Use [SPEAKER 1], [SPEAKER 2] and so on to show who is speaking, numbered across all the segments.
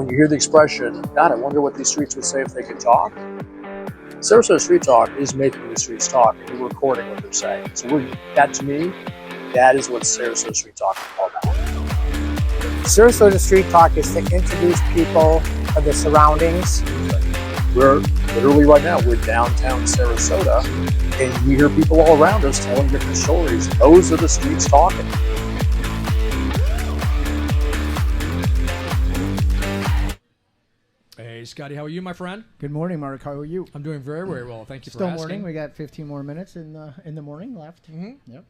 [SPEAKER 1] when you hear the expression, God, I wonder what these streets would say if they could talk. Sarasota Street Talk is making the streets talk, and we're recording what they're saying. So that, to me, that is what Sarasota Street Talk is all about.
[SPEAKER 2] Sarasota Street Talk is to introduce people of the surroundings.
[SPEAKER 1] We're literally right now, we're downtown Sarasota, and we hear people all around us telling different stories. Those are the streets talking.
[SPEAKER 3] Hey, Scotty, how are you, my friend?
[SPEAKER 2] Good morning, Mark. How are you?
[SPEAKER 3] I'm doing very, very well. Thank you for
[SPEAKER 2] Still
[SPEAKER 3] asking.
[SPEAKER 2] morning. We got 15 more minutes in the morning left.
[SPEAKER 3] Mm-hmm.
[SPEAKER 2] Yep.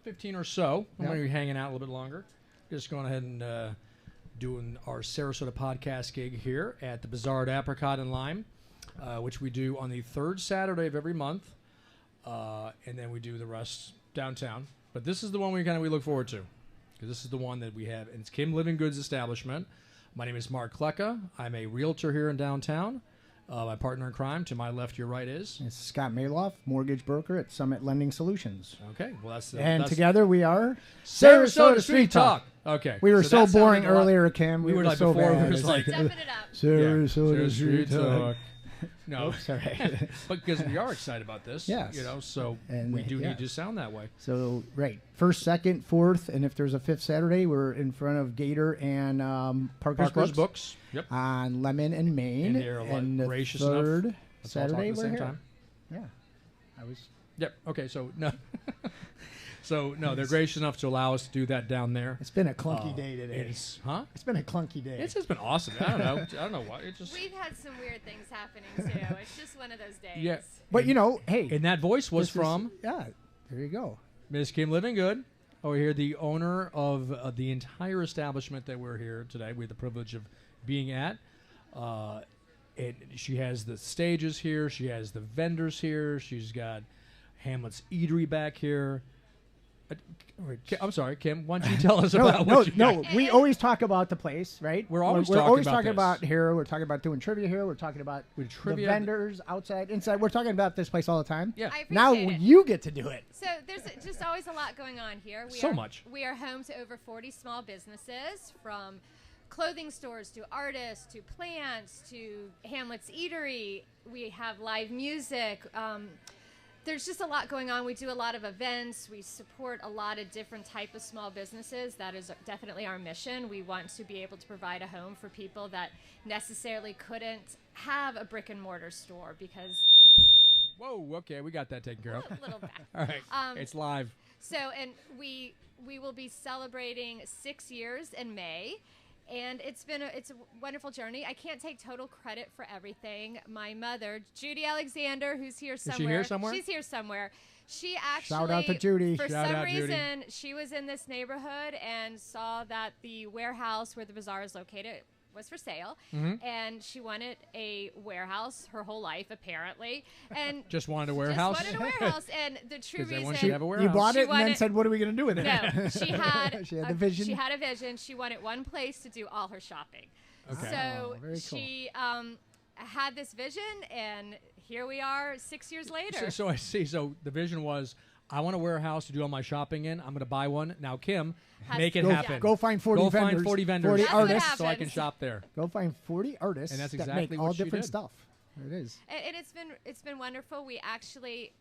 [SPEAKER 3] 15 or so. I'm
[SPEAKER 2] Yep.
[SPEAKER 3] going to be hanging out a little bit longer. Just going ahead and doing our Sarasota podcast gig here at the Bazaar at Apricot and Lime, which we do on the third Saturday of every month, and then we do the rest downtown. But this is the one we look forward to, because this is the one that we have, and it's Kim Livengood's establishment. My name is Mark Klecka. I'm a realtor here in downtown. My partner in crime, to my left, your right is?
[SPEAKER 2] It's Scott Maloff, mortgage broker at Summit Lending Solutions.
[SPEAKER 3] Okay, well that's
[SPEAKER 2] together we are
[SPEAKER 3] Sarasota Street Talk. Okay,
[SPEAKER 2] We were so
[SPEAKER 3] that sounded
[SPEAKER 2] boring
[SPEAKER 3] a lot-
[SPEAKER 2] earlier, Kim.
[SPEAKER 3] We were
[SPEAKER 2] were
[SPEAKER 3] like
[SPEAKER 2] so
[SPEAKER 3] before.
[SPEAKER 2] bad.
[SPEAKER 3] We was like
[SPEAKER 4] Stepping it up.
[SPEAKER 2] Sarasota Street Talk.
[SPEAKER 3] No,
[SPEAKER 2] Oops, sorry.
[SPEAKER 3] but because we are excited about this,
[SPEAKER 2] Yes.
[SPEAKER 3] so
[SPEAKER 2] And
[SPEAKER 3] we do
[SPEAKER 2] yeah.
[SPEAKER 3] need to sound that way.
[SPEAKER 2] So, right. First, second, fourth, and if there's a fifth Saturday, we're in front of Gator and Parker's
[SPEAKER 3] Books. Yep.
[SPEAKER 2] on Lemon and Main.
[SPEAKER 3] And they're
[SPEAKER 2] and the
[SPEAKER 3] gracious
[SPEAKER 2] third
[SPEAKER 3] enough. Let's all talk
[SPEAKER 2] Saturday
[SPEAKER 3] at the
[SPEAKER 2] we're
[SPEAKER 3] same
[SPEAKER 2] here.
[SPEAKER 3] time.
[SPEAKER 2] Yeah. I was...
[SPEAKER 3] Yep. Okay. So no. They're gracious enough to allow us to do that down there.
[SPEAKER 2] It's been a clunky day today.
[SPEAKER 3] It's
[SPEAKER 2] been a clunky day.
[SPEAKER 3] It's just been awesome. I don't know why. It just.
[SPEAKER 4] We've had some weird things happening too. It's just one of those days.
[SPEAKER 3] Yeah.
[SPEAKER 2] But hey.
[SPEAKER 3] And that voice was
[SPEAKER 2] this is-
[SPEAKER 3] from
[SPEAKER 2] yeah, there you go.
[SPEAKER 3] Miss Kim Livengood over here, the owner of the entire establishment that we're here today. We have the privilege of being at. She has the stages here. She has the vendors here. She's got Hamlet's Eatery back here. I'm sorry, Kim. Why don't you tell us about what you got?
[SPEAKER 2] We always talk about the place, right?
[SPEAKER 3] We're always
[SPEAKER 2] talking
[SPEAKER 3] talking
[SPEAKER 2] about
[SPEAKER 3] this.
[SPEAKER 2] here. We're talking about doing trivia here. We're talking about the vendors outside, inside. We're talking about this place all the time.
[SPEAKER 3] Yeah.
[SPEAKER 4] I appreciate
[SPEAKER 2] Now
[SPEAKER 4] it.
[SPEAKER 2] you get to do it.
[SPEAKER 4] So there's just always a lot going on here. We are home to over 40 small businesses, from clothing stores to artists to plants to Hamlet's Eatery. We have live music. There's just a lot going on. We do a lot of events. We support a lot of different type of small businesses. That is definitely our mission. We want to be able to provide a home for people that necessarily couldn't have a brick and mortar store because...
[SPEAKER 3] Whoa, okay, we got that taken care of.
[SPEAKER 4] A little back.
[SPEAKER 3] All right, it's live.
[SPEAKER 4] So, and we will be celebrating 6 years in May. And it's a wonderful journey. I can't take total credit for everything. My mother, Judy Alexander, who's here somewhere.
[SPEAKER 3] Is she here somewhere?
[SPEAKER 4] She's here somewhere. She actually,
[SPEAKER 2] Shout out to Judy.
[SPEAKER 4] for
[SPEAKER 3] Shout
[SPEAKER 4] some
[SPEAKER 3] out, Judy.
[SPEAKER 4] reason, she was in this neighborhood and saw that the warehouse where the bazaar is located was for sale, and she wanted a warehouse her whole life, apparently, and
[SPEAKER 3] Just wanted a warehouse.
[SPEAKER 4] Just wanted a warehouse, and the true
[SPEAKER 3] Because everyone
[SPEAKER 4] reason
[SPEAKER 3] should have a warehouse.
[SPEAKER 2] You bought
[SPEAKER 4] She
[SPEAKER 2] it and then
[SPEAKER 4] wanted-
[SPEAKER 2] said, "What are we going to do with it?"
[SPEAKER 4] no, she had
[SPEAKER 2] She had the vision.
[SPEAKER 4] She had a vision. She wanted one place to do all her shopping.
[SPEAKER 3] Okay.
[SPEAKER 4] So
[SPEAKER 2] very cool.
[SPEAKER 4] she had this vision, and here we are 6 years later.
[SPEAKER 3] So I see. So the vision was, I want a warehouse to do all my shopping in. I'm going to buy one. Now, Kim, make it
[SPEAKER 2] Go-
[SPEAKER 3] happen.
[SPEAKER 2] Go find 40
[SPEAKER 3] Go
[SPEAKER 2] vendors.
[SPEAKER 3] find 40 vendors.
[SPEAKER 2] 40
[SPEAKER 4] That's what
[SPEAKER 2] artists.
[SPEAKER 3] so I can
[SPEAKER 4] happens.
[SPEAKER 3] shop there.
[SPEAKER 2] Go find 40 artists
[SPEAKER 3] And that's
[SPEAKER 2] that
[SPEAKER 3] exactly
[SPEAKER 2] make
[SPEAKER 3] what
[SPEAKER 2] all
[SPEAKER 3] she
[SPEAKER 2] different
[SPEAKER 3] did.
[SPEAKER 2] stuff. It is.
[SPEAKER 4] And it's been wonderful. We actually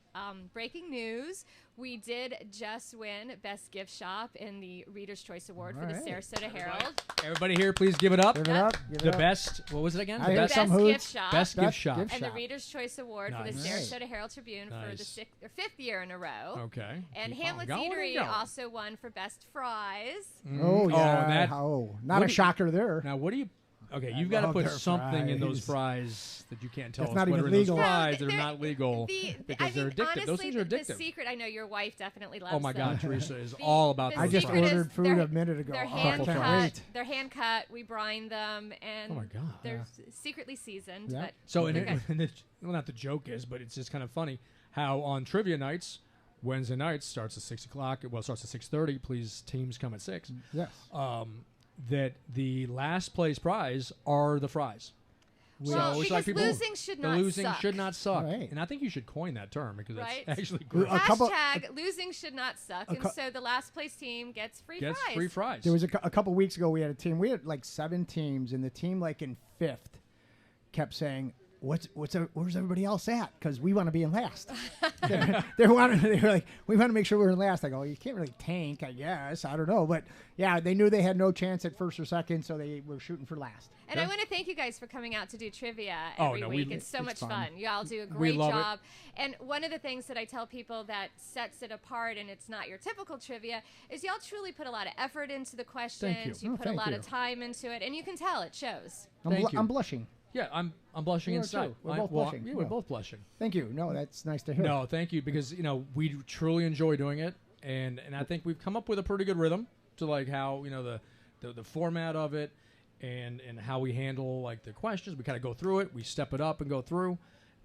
[SPEAKER 4] breaking news. We did just win Best Gift Shop in the Reader's Choice Award for the
[SPEAKER 2] All right.
[SPEAKER 4] Sarasota Herald.
[SPEAKER 3] Everybody here, please give it up.
[SPEAKER 2] Give it up. Give
[SPEAKER 3] The
[SPEAKER 2] it up.
[SPEAKER 3] best. What was it again?
[SPEAKER 2] I
[SPEAKER 3] The
[SPEAKER 2] hear
[SPEAKER 3] best.
[SPEAKER 2] some
[SPEAKER 4] Best
[SPEAKER 2] hoods.
[SPEAKER 4] Gift Shop.
[SPEAKER 3] Best gift
[SPEAKER 2] Best
[SPEAKER 3] shop.
[SPEAKER 2] gift
[SPEAKER 4] And the
[SPEAKER 2] shop.
[SPEAKER 4] Reader's Choice Award for the
[SPEAKER 3] Nice.
[SPEAKER 4] Sarasota Herald Tribune for the
[SPEAKER 3] Nice.
[SPEAKER 4] fifth year in a row.
[SPEAKER 3] Okay.
[SPEAKER 4] And
[SPEAKER 3] Keep on
[SPEAKER 4] Hamlet's
[SPEAKER 3] going and
[SPEAKER 4] Eatery
[SPEAKER 3] going.
[SPEAKER 4] also won for Best Fries.
[SPEAKER 2] Oh, yeah.
[SPEAKER 3] and that-
[SPEAKER 2] Not
[SPEAKER 3] what
[SPEAKER 2] a
[SPEAKER 3] do you-
[SPEAKER 2] shocker there.
[SPEAKER 3] Now, what do you? Okay,
[SPEAKER 2] I
[SPEAKER 3] you've got to
[SPEAKER 2] love
[SPEAKER 3] put
[SPEAKER 2] their
[SPEAKER 3] something in those
[SPEAKER 2] fries.
[SPEAKER 3] fries that you can't tell
[SPEAKER 2] That's
[SPEAKER 3] us
[SPEAKER 2] not
[SPEAKER 3] what
[SPEAKER 2] even
[SPEAKER 3] are in those
[SPEAKER 2] legal.
[SPEAKER 3] fries that are
[SPEAKER 4] they're-
[SPEAKER 3] not legal because they're addictive.
[SPEAKER 4] Honestly,
[SPEAKER 3] Those things are
[SPEAKER 4] the
[SPEAKER 3] addictive.
[SPEAKER 4] secret, I know your wife definitely loves
[SPEAKER 3] Oh my God,
[SPEAKER 4] them.
[SPEAKER 3] Teresa is
[SPEAKER 4] The-
[SPEAKER 3] all about
[SPEAKER 4] the
[SPEAKER 3] those
[SPEAKER 2] I just
[SPEAKER 4] secret is
[SPEAKER 2] ordered food
[SPEAKER 4] they're-
[SPEAKER 2] a minute ago.
[SPEAKER 4] They're
[SPEAKER 2] Oh,
[SPEAKER 4] hand
[SPEAKER 2] can't
[SPEAKER 4] cut.
[SPEAKER 2] wait.
[SPEAKER 4] They're hand cut. We brine them, and
[SPEAKER 3] Oh my God.
[SPEAKER 4] they're secretly seasoned.
[SPEAKER 2] Yeah.
[SPEAKER 4] But
[SPEAKER 3] So, and,
[SPEAKER 4] they're good.
[SPEAKER 3] and well, not the joke is, but it's just kind of funny how on trivia nights, Wednesday nights starts at 6 o'clock. Well, it starts at 6:30. Please, teams come at 6.
[SPEAKER 2] Yes.
[SPEAKER 3] That the last place prize are the fries.
[SPEAKER 4] Well,
[SPEAKER 3] it's
[SPEAKER 4] because
[SPEAKER 3] like
[SPEAKER 4] losing should not
[SPEAKER 3] losing
[SPEAKER 4] suck.
[SPEAKER 3] should not suck.
[SPEAKER 2] Right.
[SPEAKER 3] And I think you should coin that term because
[SPEAKER 4] Right.
[SPEAKER 3] it's actually great.
[SPEAKER 4] Hashtag losing should not suck. And so the last place team gets free fries.
[SPEAKER 2] There was a couple weeks ago we had a team. We had like 7 teams, and the team like in 5th kept saying, where's everybody else at? Because we want to be in last. they were like, we want to make sure we're in last. I go, you can't really tank, I guess. I don't know. But yeah, they knew they had no chance at first or second, so they were shooting for last.
[SPEAKER 4] And I want to thank you guys for coming out to do trivia every week. It's so much fun. You all do a great job. And one of the things that I tell people that sets it apart, and it's not your typical trivia, is y'all truly put a lot of effort into the questions. You put a lot of time into it, and you can tell it shows.
[SPEAKER 2] I'm blushing.
[SPEAKER 3] Yeah, I'm blushing inside.
[SPEAKER 2] We're both blushing.
[SPEAKER 3] Yeah, we're both blushing.
[SPEAKER 2] Thank you. No, that's nice to hear.
[SPEAKER 3] No, thank you, because we truly enjoy doing it, and I think we've come up with a pretty good rhythm to like how the format of it, and how we handle like the questions. We kind of go through it, we step it up and go through.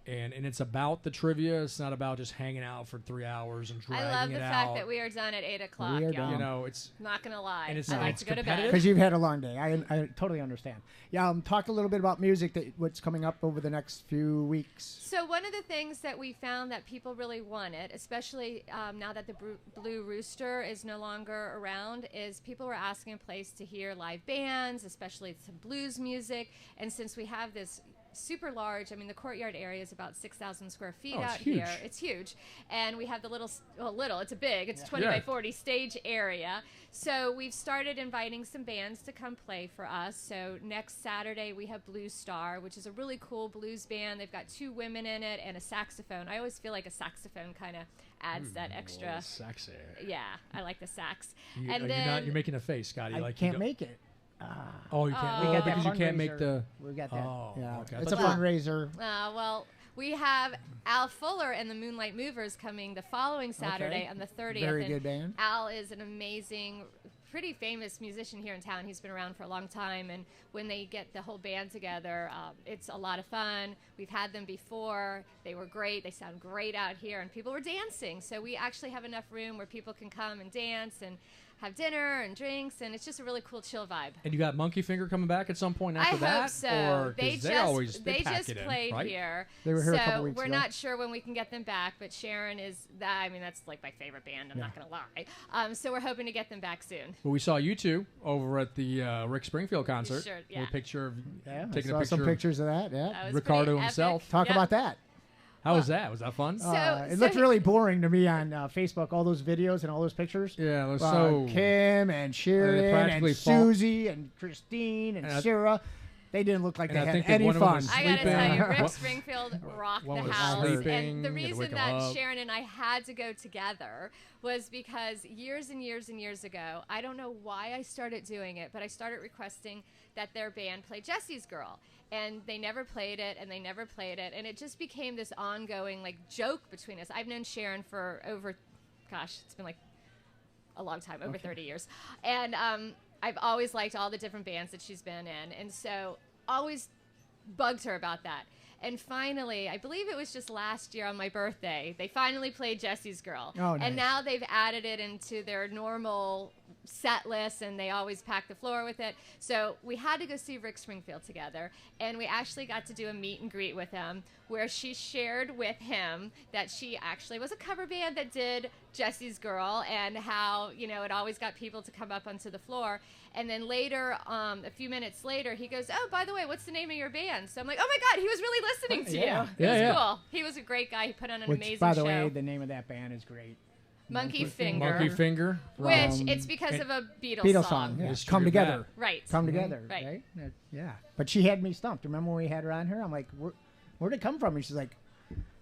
[SPEAKER 3] And it's about the trivia. It's not about just hanging out for 3 hours and dragging it out.
[SPEAKER 4] I love the fact that we are done at 8 o'clock,
[SPEAKER 2] We are
[SPEAKER 4] y'all.
[SPEAKER 2] done.
[SPEAKER 3] It's
[SPEAKER 4] not going to lie.
[SPEAKER 3] And
[SPEAKER 4] I like to go to bed.
[SPEAKER 2] Because you've had a long day. I totally understand. Yeah, talk a little bit about music, what's coming up over the next few weeks.
[SPEAKER 4] So one of the things that we found that people really wanted, especially now that the Blue Rooster is no longer around, is people were asking a place to hear live bands, especially some blues music. And since we have this super large, the courtyard area is about 6,000 square feet out here. It's huge. And we have the it's big, it's 20 by 40 stage area. So we've started inviting some bands to come play for us. So next Saturday we have Blue Star, which is a really cool blues band. They've got 2 women in it and a saxophone. I always feel like a saxophone kind of adds that extra.
[SPEAKER 3] Sax.
[SPEAKER 4] Yeah, I like the sax.
[SPEAKER 3] You're making a face, Scotty.
[SPEAKER 2] I can't make it.
[SPEAKER 3] Oh, you can't.
[SPEAKER 2] We got
[SPEAKER 3] because
[SPEAKER 2] that
[SPEAKER 3] you can't make
[SPEAKER 2] fundraiser. We got that.
[SPEAKER 3] Oh,
[SPEAKER 2] yeah.
[SPEAKER 3] okay.
[SPEAKER 2] It's a fundraiser.
[SPEAKER 4] Well, we have Al Fuller and the Moonlight Movers coming the following Saturday on the 30th.
[SPEAKER 2] Very good band.
[SPEAKER 4] Al is an amazing, pretty famous musician here in town. He's been around for a long time, and when they get the whole band together, it's a lot of fun. We've had them before. They were great. They sound great out here, and people were dancing. So we actually have enough room where people can come and dance and have dinner and drinks, and it's just a really cool, chill vibe.
[SPEAKER 3] And you got Monkey Finger coming back at some point after that?
[SPEAKER 4] I hope so.
[SPEAKER 3] Or,
[SPEAKER 4] they
[SPEAKER 3] pack
[SPEAKER 4] just
[SPEAKER 3] it in,
[SPEAKER 4] played
[SPEAKER 3] right?
[SPEAKER 4] here.
[SPEAKER 2] They were here a couple weeks
[SPEAKER 4] we're
[SPEAKER 2] ago.
[SPEAKER 4] not sure when we can get them back, but Sharon is that. That's like my favorite band. I'm not going to lie. So we're hoping to get them back soon.
[SPEAKER 3] Well, we saw you two over at the Rick Springfield concert.
[SPEAKER 4] Sure, yeah.
[SPEAKER 3] With a picture of taking
[SPEAKER 2] I saw
[SPEAKER 3] a picture
[SPEAKER 2] some pictures of that. Yeah,
[SPEAKER 4] That was
[SPEAKER 3] Ricardo
[SPEAKER 4] pretty
[SPEAKER 3] himself.
[SPEAKER 4] epic.
[SPEAKER 2] talk
[SPEAKER 4] Yep.
[SPEAKER 2] about that.
[SPEAKER 3] How was that? Was that fun?
[SPEAKER 2] It looked really boring to me on Facebook. All those videos and all those pictures.
[SPEAKER 3] Yeah, it was
[SPEAKER 2] Kim and Sharon and Susie and Christine and Sarah. They didn't look like they had any fun.
[SPEAKER 4] I gotta tell you, Rick Springfield rocked the house.
[SPEAKER 3] Sleeping,
[SPEAKER 4] and the reason
[SPEAKER 3] him
[SPEAKER 4] that
[SPEAKER 3] up.
[SPEAKER 4] Sharon and I had to go together was because years and years and years ago, I don't know why I started doing it, but I started requesting that their band play Jesse's Girl. And they never played it, and they never played it. And it just became this ongoing joke between us. I've known Sharon for it's been a long time, over 30 years. And I've always liked all the different bands that she's been in. And so always bugged her about that. And finally, I believe it was just last year on my birthday, they finally played Jesse's Girl.
[SPEAKER 2] Oh, nice.
[SPEAKER 4] And now they've added it into their normal set list, and they always pack the floor with it. So we had to go see Rick Springfield together, and we actually got to do a meet and greet with him where she shared with him that she actually was a cover band that did Jesse's Girl, and how it always got people to come up onto the floor. And then later, a few minutes later, he goes, "Oh, by the way, what's the name of your band?" So I'm like, "Oh my God, he was really listening to you." It was cool. He was a great guy. He put on an amazing show.
[SPEAKER 2] By the way, the name of that band is great.
[SPEAKER 4] Monkey Finger.
[SPEAKER 3] Monkey Finger.
[SPEAKER 4] Which it's because of a Beatles
[SPEAKER 2] song. Yeah.
[SPEAKER 3] History
[SPEAKER 2] Come
[SPEAKER 3] of
[SPEAKER 2] Together.
[SPEAKER 3] that.
[SPEAKER 4] Right.
[SPEAKER 2] Come Together.
[SPEAKER 4] Right.
[SPEAKER 2] Yeah. But she had me stumped. Remember when we had her on here? I'm like, where'd it come from? And she's like,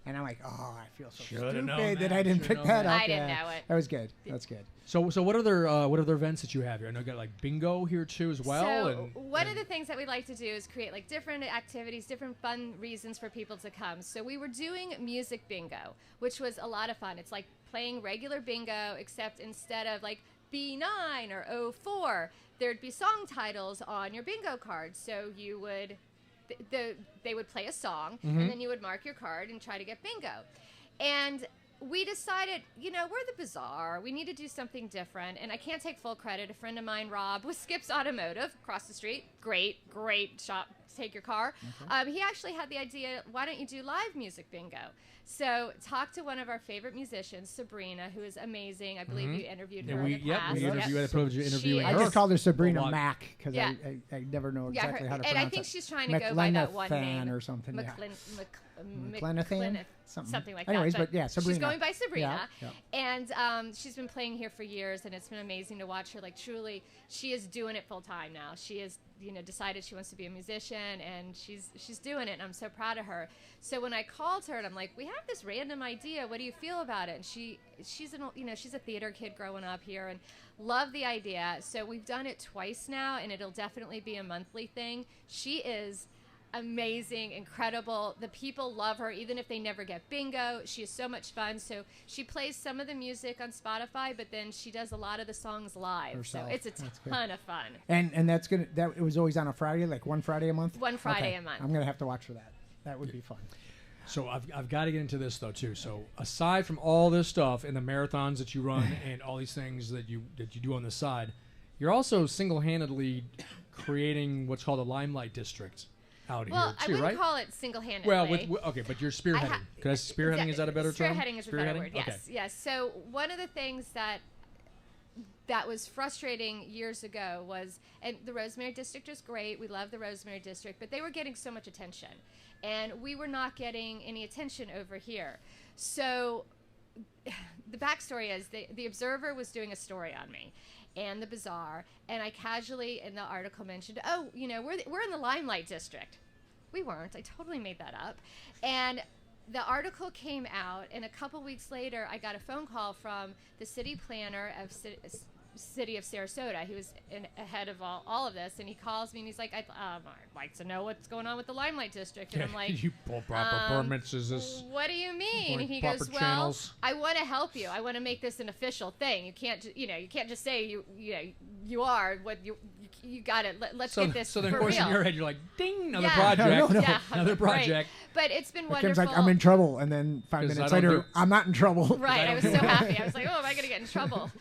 [SPEAKER 2] and I'm like, oh, I feel so stupid that I didn't pick that up.
[SPEAKER 4] I didn't know it.
[SPEAKER 2] That was good. That's good.
[SPEAKER 3] So what other events that you have here? I know you got bingo here too as well.
[SPEAKER 4] So one of the things that we like to do is create different activities, different fun reasons for people to come. So we were doing music bingo, which was a lot of fun. It's like playing regular bingo, except instead of B9 or 04, there'd be song titles on your bingo card. So you would, they would play a song, and then you would mark your card and try to get bingo. And we decided, we're the Bazaar. We need to do something different. And I can't take full credit. A friend of mine, Rob, with Skip's Automotive across the street. Great shop take your car.
[SPEAKER 2] Okay.
[SPEAKER 4] He actually had the idea, why don't you do live music bingo? So talk to one of our favorite musicians, Sabrina, who is amazing. I believe you interviewed her in the past.
[SPEAKER 3] We had the privilege of interviewing her.
[SPEAKER 2] I just called her Sabrina Mack because I never know exactly how to pronounce it.
[SPEAKER 4] And I think she's trying to go by that one name.
[SPEAKER 2] or something.
[SPEAKER 4] McClenathan? Something like that.
[SPEAKER 2] Anyways, but yeah, Sabrina.
[SPEAKER 4] She's going by Sabrina.
[SPEAKER 2] Yeah.
[SPEAKER 4] And she's been playing here for years, and it's been amazing to watch her. Like, truly, she is doing it full time now. She has, decided she wants to be a musician, and she's doing it, and I'm so proud of her. So when I called her, and I'm like, we have this random idea. What do you feel about it? And she's a theater kid growing up here, and love the idea. So we've done it twice now, and it'll definitely be a monthly thing. She is amazing, incredible. The people love her, even if they never get bingo. She is so much fun. So she plays some of the music on Spotify, but then she does a lot of the songs live.
[SPEAKER 2] Herself.
[SPEAKER 4] So it's a ton of fun.
[SPEAKER 2] And that's gonna it was always on a Friday, like one Friday a month.
[SPEAKER 4] One Friday a month.
[SPEAKER 2] I'm gonna have to watch for that. That would be fun.
[SPEAKER 3] So I've got to get into this though too. So aside from all this stuff and the marathons that you run and all these things that you do on the side, you're also single-handedly creating what's called a Limelight District out here too, right?
[SPEAKER 4] I wouldn't call it single-handedly.
[SPEAKER 3] Well, okay, but you're spearheading. Because spearheading, is that a better term?
[SPEAKER 4] Spearheading is a better word, yes.
[SPEAKER 3] Okay.
[SPEAKER 4] Yes. So one of the things that was frustrating years ago was, and the Rosemary District is great. We love the Rosemary District, but they were getting so much attention, and we were not getting any attention over here. So the backstory is the Observer was doing a story on me and the Bazaar, and I casually in the article mentioned, we're in the Limelight District. We weren't. I totally made that up. And the article came out, and a couple weeks later, I got a phone call from the city planner of City of Sarasota. He was ahead of all of this, and he calls me, and he's like, I'd like to know what's going on with the Limelight District. And I'm like,
[SPEAKER 3] you pull proper permits? Is this?
[SPEAKER 4] What do you mean? And he
[SPEAKER 3] proper
[SPEAKER 4] goes,
[SPEAKER 3] channels?
[SPEAKER 4] I want to help you. I want to make this an official thing. You can't, you can't just say you are what you got it. Let's get this.
[SPEAKER 3] So then,
[SPEAKER 4] for
[SPEAKER 3] of course,
[SPEAKER 4] real.
[SPEAKER 3] in your head, you're like, ding, another
[SPEAKER 4] Yeah.
[SPEAKER 3] project,
[SPEAKER 2] No.
[SPEAKER 4] Yeah,
[SPEAKER 3] another project.
[SPEAKER 4] Right. But it's been
[SPEAKER 2] Kim's
[SPEAKER 4] wonderful.
[SPEAKER 2] like, I'm in trouble, and then 5
[SPEAKER 3] 'Cause
[SPEAKER 2] minutes
[SPEAKER 3] I don't
[SPEAKER 2] later, I'm not in trouble.
[SPEAKER 4] Right, I was so happy. I was like, oh, am I going to get in trouble?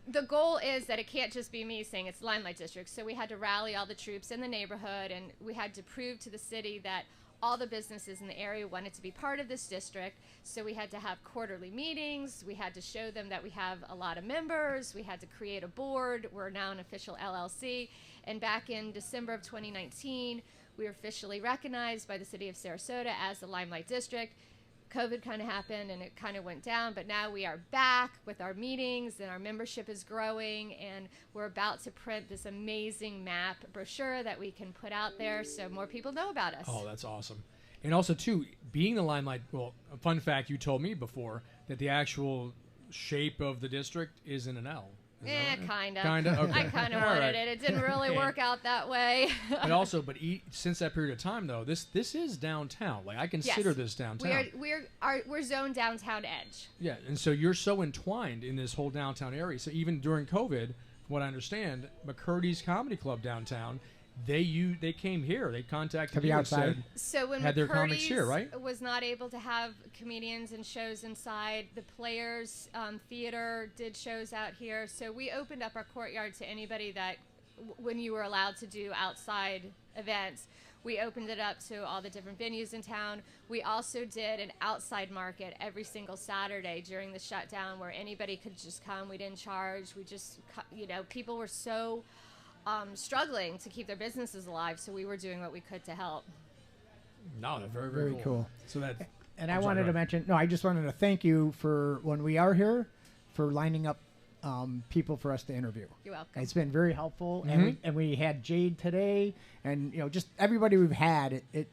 [SPEAKER 4] The goal is that it can't just be me saying it's Limelight District. So we had to rally all the troops in the neighborhood, and we had to prove to the city that all the businesses in the area wanted to be part of this district. So we had to have quarterly meetings. We had to show them that we have a lot of members. We had to create a board. We're now an official LLC. And back in December of 2019, we were officially recognized by the city of Sarasota as the Limelight District. COVID kind of happened and it kind of went down, but now we are back with our meetings and our membership is growing, and we're about to print this amazing map brochure that we can put out there so more people know about us.
[SPEAKER 3] Oh, that's awesome. And also, too, being the Limelight, well, a fun fact you told me before, that the actual shape of the district is in an L.
[SPEAKER 4] Kind of.
[SPEAKER 3] Kind of? Okay.
[SPEAKER 4] I kind of wanted it. It didn't really work out that way.
[SPEAKER 3] But since that period of time, though, this is downtown. Like, I consider this downtown.
[SPEAKER 4] We're zoned downtown edge.
[SPEAKER 3] Yeah, and so you're so entwined in this whole downtown area. So even during COVID, from what I understand, McCurdy's Comedy Club downtown, they came here. They contacted you and said,
[SPEAKER 4] so when
[SPEAKER 3] had their comics
[SPEAKER 4] McCurdy's
[SPEAKER 3] here, right?
[SPEAKER 4] was not able to have comedians and shows inside, the Players Theater did shows out here. So we opened up our courtyard to anybody that, when you were allowed to do outside events, we opened it up to all the different venues in town. We also did an outside market every single Saturday during the shutdown where anybody could just come. We didn't charge. We just, people were so struggling to keep their businesses alive, so we were doing what we could to help.
[SPEAKER 3] No, they're very,
[SPEAKER 2] Very cool.
[SPEAKER 3] So that.
[SPEAKER 2] And I wanted to mention, I just wanted to thank you for when we are here, for lining up people for us to interview.
[SPEAKER 4] You're welcome.
[SPEAKER 2] It's been very helpful,
[SPEAKER 3] Mm-hmm.
[SPEAKER 2] and we had Jade today, and just everybody we've had. It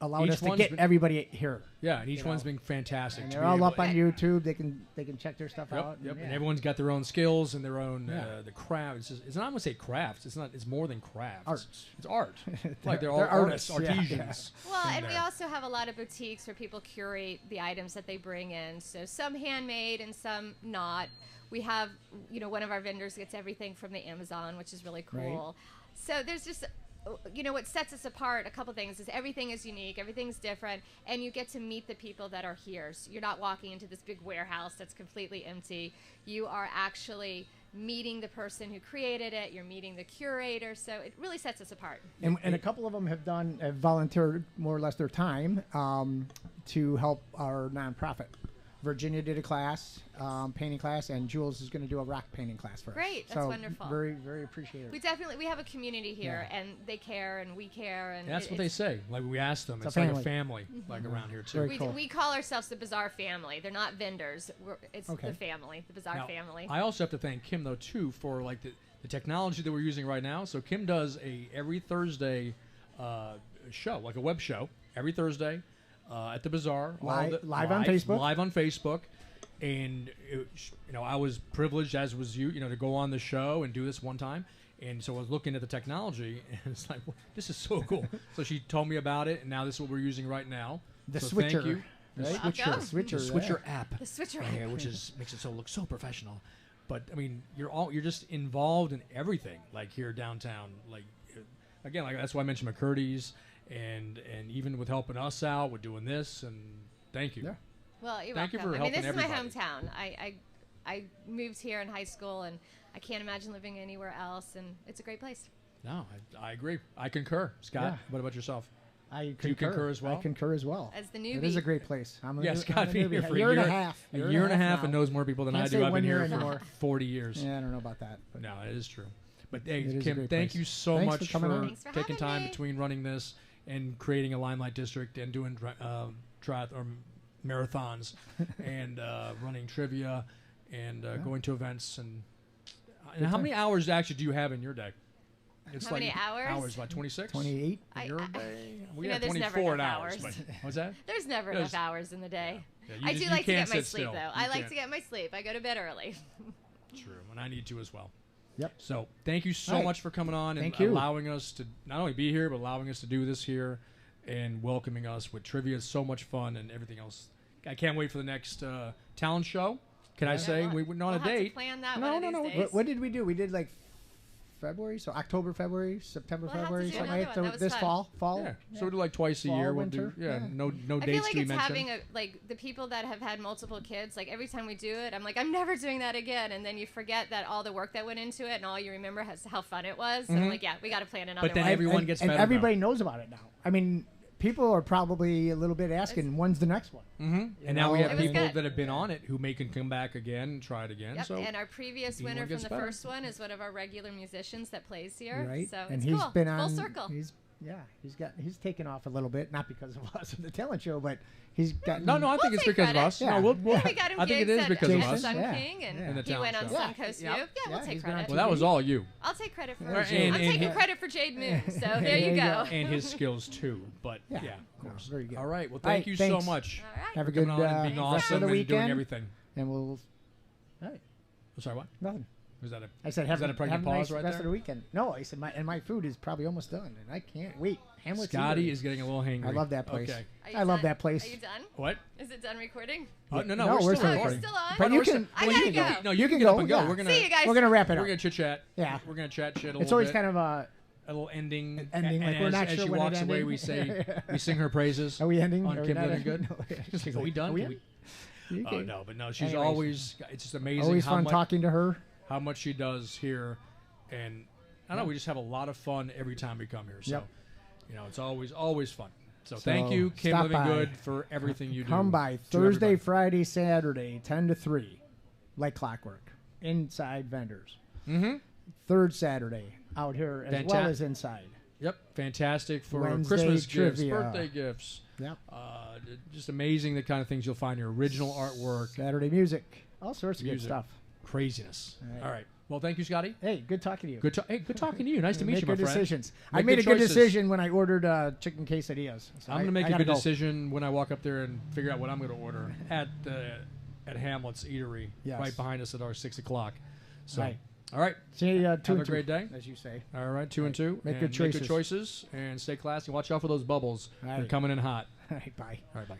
[SPEAKER 2] allowed us to get everybody here.
[SPEAKER 3] Yeah, and each one's been fantastic.
[SPEAKER 2] And they're all up on YouTube. They can check their stuff out.
[SPEAKER 3] Yep. And everyone's got their own skills and their own the craft. It's not. I'm gonna say crafts. It's not. It's more than crafts.
[SPEAKER 2] Arts.
[SPEAKER 3] It's art. Like they're all
[SPEAKER 2] artists,
[SPEAKER 3] artisans.
[SPEAKER 4] Well, and we also have a lot of boutiques where people curate the items that they bring in. So some handmade and some not. We have, one of our vendors gets everything from the Amazon, which is really cool. Right. So there's just, what sets us apart, a couple things, is everything is unique, everything's different, and you get to meet the people that are here. So you're not walking into this big warehouse that's completely empty. You are actually meeting the person who created it. You're meeting the curator. So it really sets us apart.
[SPEAKER 2] And a couple of them have volunteered more or less their time to help our nonprofit. Virginia did a class, painting class, and Jules is going to do a rock painting class for us.
[SPEAKER 4] Great, that's wonderful.
[SPEAKER 2] Very, very appreciative.
[SPEAKER 4] We have a community here, and they care, and we care, and
[SPEAKER 3] that's what they say. Like we asked them, it's like a family, like around here too.
[SPEAKER 4] We call ourselves the Bazaar Family. They're not vendors. It's the family, the Bazaar Family.
[SPEAKER 3] I also have to thank Kim though too for like the technology that we're using right now. So Kim does every Thursday show, like a web show, every Thursday. At the Bazaar,
[SPEAKER 2] live on Facebook, and I was privileged, as was you, to go on the show and do this one time, and so I was looking at the technology, and it's like, well, this is so cool. So she told me about it, and now this is what we're using right now. The
[SPEAKER 3] so
[SPEAKER 2] Switcher,
[SPEAKER 3] thank you.
[SPEAKER 2] Right?
[SPEAKER 3] The Switcher app.
[SPEAKER 4] The Switcher app,
[SPEAKER 3] which makes it look so professional. But I mean, you're just involved in everything, like here downtown, like again, like that's why I mentioned McCurdy's. And even with helping us out with doing this, and thank you.
[SPEAKER 2] Yeah.
[SPEAKER 4] Well, you're
[SPEAKER 3] thank
[SPEAKER 4] welcome.
[SPEAKER 3] you for helping everybody.
[SPEAKER 4] This is my hometown. I moved here in high school, and I can't imagine living anywhere else. And it's a great place.
[SPEAKER 3] No, I agree. I concur. Scott, what about yourself?
[SPEAKER 2] Do
[SPEAKER 3] you concur as well?
[SPEAKER 2] I concur as well.
[SPEAKER 4] As the newbie,
[SPEAKER 2] it is a great place.
[SPEAKER 3] Scott been here for
[SPEAKER 2] a year and a half.
[SPEAKER 3] A year and a half, and knows more people than I do. I've been here for 40 years.
[SPEAKER 2] Yeah, I don't know about that.
[SPEAKER 3] But no, it is true. But hey,
[SPEAKER 2] Kim,
[SPEAKER 3] thank you so much for taking time
[SPEAKER 4] me.
[SPEAKER 3] Between running this and creating a Limelight District and doing marathons and running trivia and going to events. And how many hours actually do you have in your day? It's
[SPEAKER 4] how many hours?
[SPEAKER 3] About 26?
[SPEAKER 2] 28.
[SPEAKER 3] Your day? We
[SPEAKER 4] have
[SPEAKER 3] have 24 hours. But, what's that?
[SPEAKER 4] There's never enough hours in the day.
[SPEAKER 3] Yeah,
[SPEAKER 4] I do like to get my sleep, though. I like to get my sleep. I go to bed early.
[SPEAKER 3] True, and I need to as well.
[SPEAKER 2] Yep.
[SPEAKER 3] So thank you so much for coming on and allowing us to not only be here, but allowing us to do this here and welcoming us with trivia. It's so much fun and everything else. I can't wait for the next talent show. Can I say we're not on a date?
[SPEAKER 4] Have to plan that
[SPEAKER 2] No. What did we do? We did like February, so October, February, September, February, something like that. This fall.
[SPEAKER 3] Yeah. So we do like twice a year.
[SPEAKER 2] Winter.
[SPEAKER 3] We'll do no
[SPEAKER 4] I
[SPEAKER 3] dates
[SPEAKER 4] feel like
[SPEAKER 3] to be
[SPEAKER 4] it's
[SPEAKER 3] mentioned.
[SPEAKER 4] having the people that have had multiple kids. Like every time we do it, I'm like, I'm never doing that again. And then you forget that all the work that went into it, and all you remember is how fun it was. And I'm like, yeah, we got to plan another.
[SPEAKER 3] But then
[SPEAKER 4] one.
[SPEAKER 3] everyone gets better.
[SPEAKER 2] And everybody knows about it now. I mean, people are probably a little bit asking, when's the next one?
[SPEAKER 3] And now we have people that have been on it who can come back again and try it again.
[SPEAKER 4] Yep.
[SPEAKER 3] So
[SPEAKER 4] and our previous winner from the first one is one of our regular musicians that plays here.
[SPEAKER 2] Right.
[SPEAKER 4] So
[SPEAKER 2] and
[SPEAKER 4] it's
[SPEAKER 2] he's
[SPEAKER 4] cool.
[SPEAKER 2] been on
[SPEAKER 4] Full circle.
[SPEAKER 2] He's taken off a little bit, not because of us in the talent show, but he's got
[SPEAKER 3] No, I think it's because of us.
[SPEAKER 2] Yeah.
[SPEAKER 3] No,
[SPEAKER 4] we got him
[SPEAKER 3] I think it
[SPEAKER 4] gigs
[SPEAKER 3] is because of
[SPEAKER 4] at
[SPEAKER 3] us.
[SPEAKER 4] Sun King, and he went on Sun Coast View. Yeah, we'll take credit.
[SPEAKER 3] Well, that was all you.
[SPEAKER 4] I'll take credit for
[SPEAKER 3] Right,
[SPEAKER 4] I'm taking credit for Jade Moon, so there you go.
[SPEAKER 3] And his skills too. But yeah, of course.
[SPEAKER 2] Very good.
[SPEAKER 3] All right. Well, thank you so much.
[SPEAKER 4] All right.
[SPEAKER 2] Have a good
[SPEAKER 3] coming on and being
[SPEAKER 2] rest
[SPEAKER 3] awesome
[SPEAKER 2] of the
[SPEAKER 3] and
[SPEAKER 2] weekend.
[SPEAKER 3] doing everything.
[SPEAKER 2] And we'll. All right.
[SPEAKER 3] I'm sorry, what?
[SPEAKER 2] Nothing.
[SPEAKER 3] Was that a?
[SPEAKER 2] I said,
[SPEAKER 3] was that a pregnant pause
[SPEAKER 2] nice
[SPEAKER 3] right
[SPEAKER 2] rest
[SPEAKER 3] there?
[SPEAKER 2] of the weekend. No, I said my food is probably almost done, and I can't wait. Hamlet's
[SPEAKER 3] Scotty
[SPEAKER 2] Eatery.
[SPEAKER 3] is getting a little hangry.
[SPEAKER 2] I love that place.
[SPEAKER 3] Okay.
[SPEAKER 2] I love that place.
[SPEAKER 4] Are you done?
[SPEAKER 3] What?
[SPEAKER 4] Is it done recording?
[SPEAKER 3] No,
[SPEAKER 2] No,
[SPEAKER 3] we're
[SPEAKER 2] we're
[SPEAKER 3] still
[SPEAKER 2] still
[SPEAKER 3] recording.
[SPEAKER 4] Still on?
[SPEAKER 2] But you can.
[SPEAKER 4] I
[SPEAKER 2] well,
[SPEAKER 4] gotta
[SPEAKER 2] you can
[SPEAKER 4] go.
[SPEAKER 3] No,
[SPEAKER 2] You can
[SPEAKER 3] get up
[SPEAKER 2] go.
[SPEAKER 3] and go.
[SPEAKER 2] Yeah.
[SPEAKER 3] We're gonna.
[SPEAKER 4] See you guys.
[SPEAKER 2] We're gonna wrap it
[SPEAKER 3] We're
[SPEAKER 2] up.
[SPEAKER 3] gonna chit chat.
[SPEAKER 2] Yeah.
[SPEAKER 3] We're gonna chat shit a little
[SPEAKER 2] It's always
[SPEAKER 3] bit.
[SPEAKER 2] kind of a.
[SPEAKER 3] A little ending.
[SPEAKER 2] Ending,
[SPEAKER 3] and
[SPEAKER 2] like we're not
[SPEAKER 3] as
[SPEAKER 2] sure
[SPEAKER 3] she
[SPEAKER 2] when
[SPEAKER 3] walks
[SPEAKER 2] it
[SPEAKER 3] away,
[SPEAKER 2] ending.
[SPEAKER 3] we sing her praises.
[SPEAKER 2] Are we ending?
[SPEAKER 3] On
[SPEAKER 2] Are we
[SPEAKER 3] Kim
[SPEAKER 2] not
[SPEAKER 3] Livengood?
[SPEAKER 2] ending?
[SPEAKER 3] Are we done?
[SPEAKER 2] Are we
[SPEAKER 3] Can
[SPEAKER 2] in?
[SPEAKER 3] we-
[SPEAKER 2] Okay.
[SPEAKER 3] Oh no, but no, she's
[SPEAKER 2] Anyways.
[SPEAKER 3] always. It's just amazing.
[SPEAKER 2] Always
[SPEAKER 3] how
[SPEAKER 2] fun
[SPEAKER 3] much,
[SPEAKER 2] talking to her.
[SPEAKER 3] How much she does here, and I don't know. We just have a lot of fun every time we come here. So,
[SPEAKER 2] Yep.
[SPEAKER 3] it's always fun. So thank you, Kim
[SPEAKER 2] stop
[SPEAKER 3] Livengood,
[SPEAKER 2] by.
[SPEAKER 3] for everything you do.
[SPEAKER 2] Come by
[SPEAKER 3] to
[SPEAKER 2] Thursday,
[SPEAKER 3] everybody.
[SPEAKER 2] Friday, Saturday, 10 to 3, like clockwork. Inside vendors.
[SPEAKER 3] Mm-hmm.
[SPEAKER 2] Third Saturday out here as well as inside.
[SPEAKER 3] Yep, fantastic for
[SPEAKER 2] Wednesday
[SPEAKER 3] Christmas
[SPEAKER 2] trivia.
[SPEAKER 3] gifts, birthday gifts.
[SPEAKER 2] Yep.
[SPEAKER 3] Just amazing the kind of things you'll find in your original artwork.
[SPEAKER 2] Saturday music. All sorts of good
[SPEAKER 3] Music.
[SPEAKER 2] stuff.
[SPEAKER 3] Craziness.
[SPEAKER 2] All right.
[SPEAKER 3] All right. Well, thank you, Scotty.
[SPEAKER 2] Hey, good talking to you.
[SPEAKER 3] Good talking to you. Nice to meet
[SPEAKER 2] Make
[SPEAKER 3] you, my
[SPEAKER 2] good
[SPEAKER 3] friend.
[SPEAKER 2] decisions.
[SPEAKER 3] Make
[SPEAKER 2] I made
[SPEAKER 3] good
[SPEAKER 2] a good
[SPEAKER 3] choices.
[SPEAKER 2] decision when I ordered chicken quesadillas. So
[SPEAKER 3] I'm going to make
[SPEAKER 2] I
[SPEAKER 3] a
[SPEAKER 2] gotta
[SPEAKER 3] good
[SPEAKER 2] go.
[SPEAKER 3] decision when I walk up there and figure out what I'm going to order at Hamlet's Eatery,
[SPEAKER 2] Yes.
[SPEAKER 3] right behind us at our 6 o'clock. So,
[SPEAKER 2] Right.
[SPEAKER 3] all right.
[SPEAKER 2] See you, 2
[SPEAKER 3] Have
[SPEAKER 2] and
[SPEAKER 3] a
[SPEAKER 2] 2,
[SPEAKER 3] great day.
[SPEAKER 2] as you say.
[SPEAKER 3] All right, 2 and 2.
[SPEAKER 2] Make
[SPEAKER 3] and
[SPEAKER 2] good
[SPEAKER 3] Make good choices and stay classy. Watch out for those bubbles.
[SPEAKER 2] All
[SPEAKER 3] They're
[SPEAKER 2] right.
[SPEAKER 3] coming in hot.
[SPEAKER 2] All right, bye.
[SPEAKER 3] All right, bye.